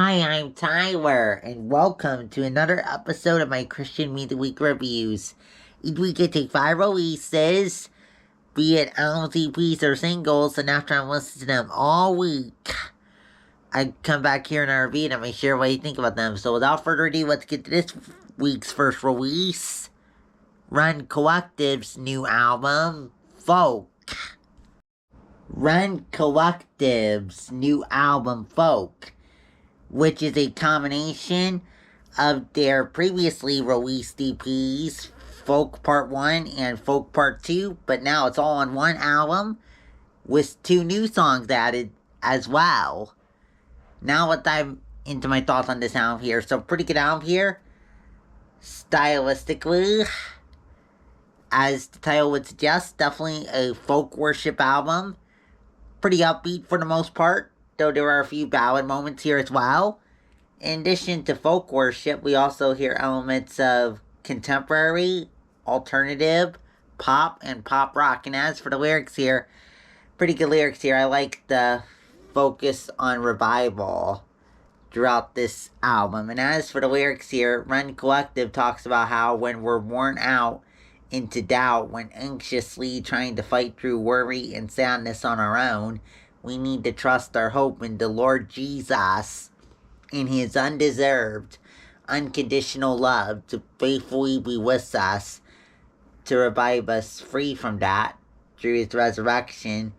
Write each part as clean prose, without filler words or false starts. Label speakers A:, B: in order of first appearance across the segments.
A: Hi, I'm Tyler, and welcome to another episode of my Christian Media Week reviews. Each week I take 5 releases, be it albums, EPs, or singles, and after I'm listening to them all week, I come back here and I review them and share what I think about them. So without further ado, let's get to this week's first release. Rend Collective's new album, Folk. Rend Collective's new album, Folk, which is a combination of their previously released EPs, Folk Part 1 and Folk Part 2, but now it's all on one album with 2 new songs added as well. Now let's dive into my thoughts on this album here. So pretty good album here. Stylistically, as the title would suggest, definitely a folk worship album. Pretty upbeat for the most part, though there are a few ballad moments here as well. In addition to folk worship, we also hear elements of contemporary, alternative, pop, and pop rock. And as for the lyrics here, pretty good lyrics here. I like the focus on revival throughout this album. And as for the lyrics here, Rend Collective talks about how when we're worn out into doubt, when anxiously trying to fight through worry and sadness on our own, we need to trust our hope in the Lord Jesus, in his undeserved, unconditional love, to faithfully be with us, to revive us free from that through his resurrection,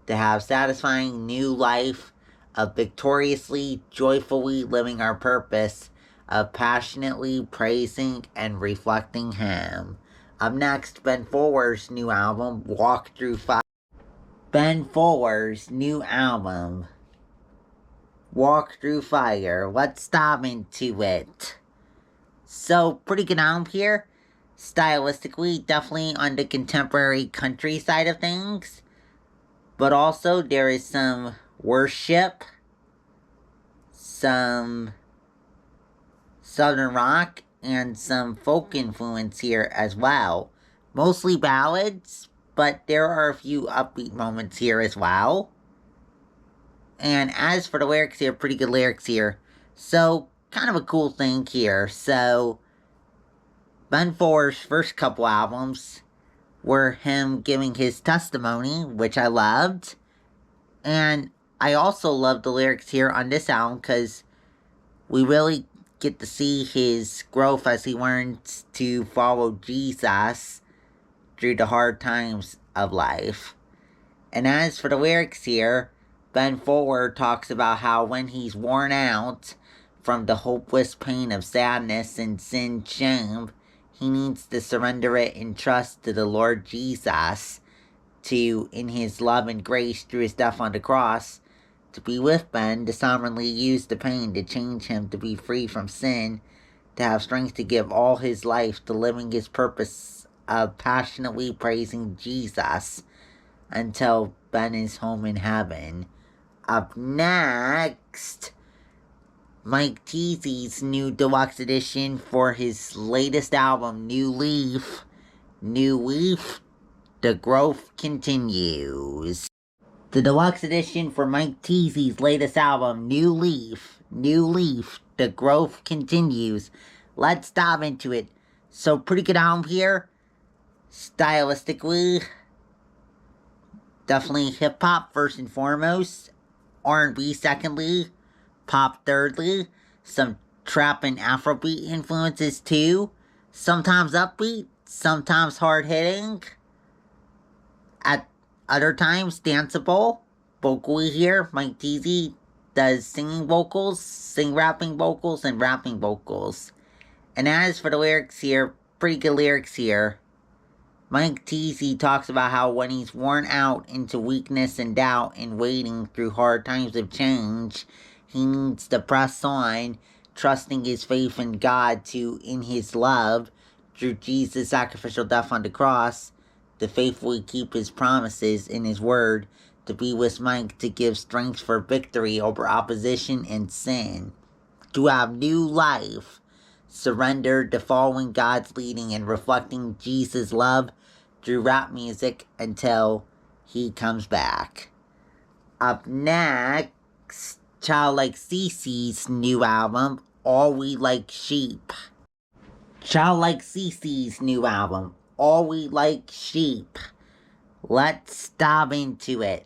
A: to have satisfying new life of victoriously, joyfully living our purpose of passionately praising and reflecting him. Up next, Ben Fuller's new album, Walk Through Fire. Ben Fuller's new album, Walk Through Fire. Let's dive into it. So, pretty good album here. Stylistically, definitely on the contemporary country side of things. But also, there is some worship, some southern rock, and some folk influence here as well. Mostly ballads, but there are a few upbeat moments here as well. And as for the lyrics here, pretty good lyrics here. So, kind of a cool thing here. So, Ben Fuller's first couple albums were him giving his testimony, which I loved. And I also love the lyrics here on this album because we really get to see his growth as he learns to follow Jesus through the hard times of life. And as for the lyrics here, Ben Fuller talks about how when he's worn out from the hopeless pain of sadness and sin shame, he needs to surrender it in trust to the Lord Jesus, to, in his love and grace through his death on the cross, to be with Ben, to sovereignly use the pain to change him to be free from sin, to have strength to give all his life to living his purpose of passionately praising Jesus until Ben is home in heaven. Up next, Mike Teezy's new deluxe edition for his latest album, New Leaf. New Leaf, the growth continues. The deluxe edition for Mike Teezy's latest album, New Leaf, the growth continues. Let's dive into it. So, pretty good album here. Stylistically, definitely hip-hop first and foremost. R&B secondly. Pop thirdly. Some trap and Afrobeat influences too. Sometimes upbeat, sometimes hard-hitting. At other times, danceable. Vocally here, Mike Teezy does singing vocals, rapping vocals, and rapping vocals. And as for the lyrics here, pretty good lyrics here. Mike Teezy talks about how when he's worn out into weakness and doubt and waiting through hard times of change, he needs to press on, trusting his faith in God to, in his love, through Jesus' sacrificial death on the cross, to faithfully keep his promises in his word, to be with Mike to give strength for victory over opposition and sin, to have new life, surrendered to following God's leading and reflecting Jesus' love through rap music until he comes back. Up next, Childlike CiCi's new album, All We Like Sheep. Childlike CiCi's new album, All We Like Sheep. Let's dive into it.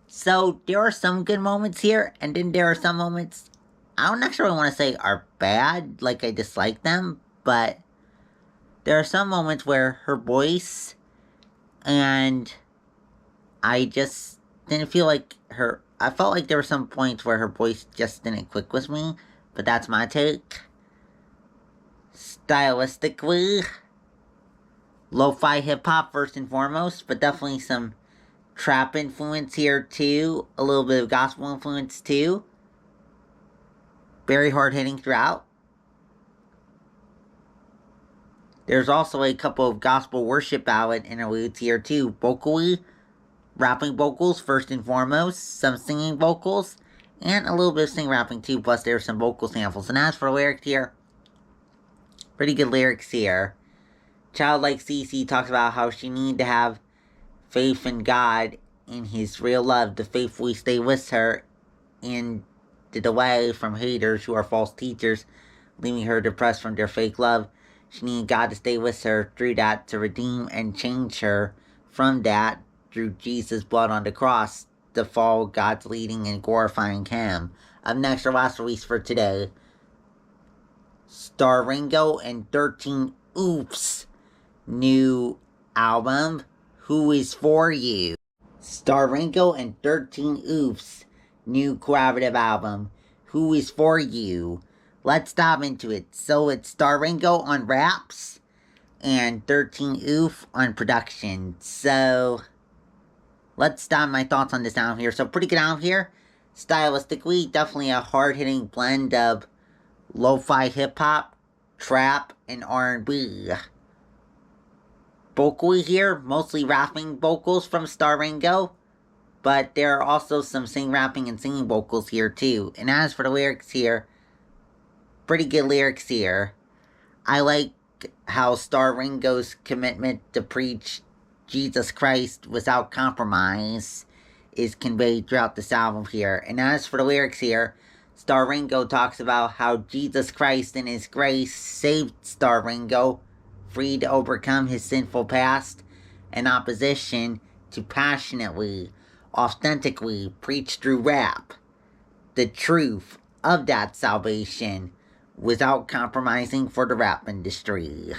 A: So, there are some good moments here, and then there are some moments I don't necessarily want to say are bad, like I dislike them, but there are some moments where her voice, and I just didn't feel like her. I felt like there were some points where her voice just didn't click with me, but that's my take. Stylistically, lo-fi hip-hop first and foremost, but definitely some trap influence here too, a little bit of gospel influence too. Very hard-hitting throughout. There's also a couple of gospel worship ballad interludes here too, vocally, rapping vocals first and foremost, some singing vocals, and a little bit of sing rapping too, plus there's some vocal samples. And as for lyrics here, pretty good lyrics here. Childlike CiCi talks about how she needed to have faith in God and His real love to faithfully stay with her and get away from haters who are false teachers, leaving her depressed from their fake love. She needed God to stay with her through that, to redeem and change her from that through Jesus' blood on the cross, to follow God's leading and glorifying Him. Up next, our last release for today, Starringo and 13ouff's new album, Who Is For You. Starringo and 13ouff's new collaborative album, Who Is For You. Let's dive into it. So it's Starringo on raps and 13ouff on production. So let's dive my thoughts on this album here. So pretty good album here. Stylistically, definitely a hard-hitting blend of lo-fi hip-hop, trap, and R&B. Vocally here, mostly rapping vocals from Starringo, but there are also some rapping and singing vocals here too. And as for the lyrics here, pretty good lyrics here. I like how Starringo's commitment to preach Jesus Christ without compromise is conveyed throughout this album here. And as for the lyrics here, Starringo talks about how Jesus Christ in His grace saved Starringo, free to overcome his sinful past and opposition, to passionately, authentically preach through rap the truth of that salvation without compromising for the rap industry.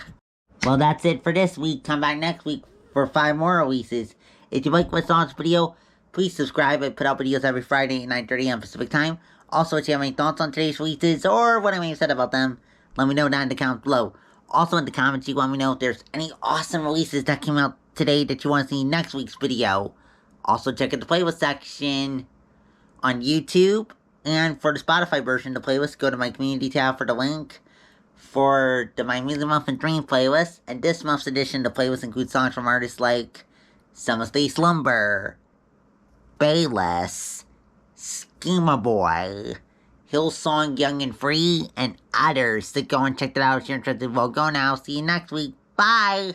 A: Well, that's it for this week. Come back next week for 5 more releases. If you like what's on this video, please subscribe. I put out videos every Friday at 9:30 a.m. Pacific Time. Also, if you have any thoughts on today's releases or what I may have said about them, let me know down in the comments below. Also in the comments, you want me to know if there's any awesome releases that came out today that you want to see in next week's video. Also, check out the playlist section on YouTube. And for the Spotify version of the playlist, go to my community tab for the link for the My Music Month and Dream playlist. And this month's edition, the playlist includes songs from artists like Summer Stay Slumber, Bayless, Schema Boy, Hillsong Young and Free, and others. So go and check that out if you're interested. Well, go now. See you next week. Bye!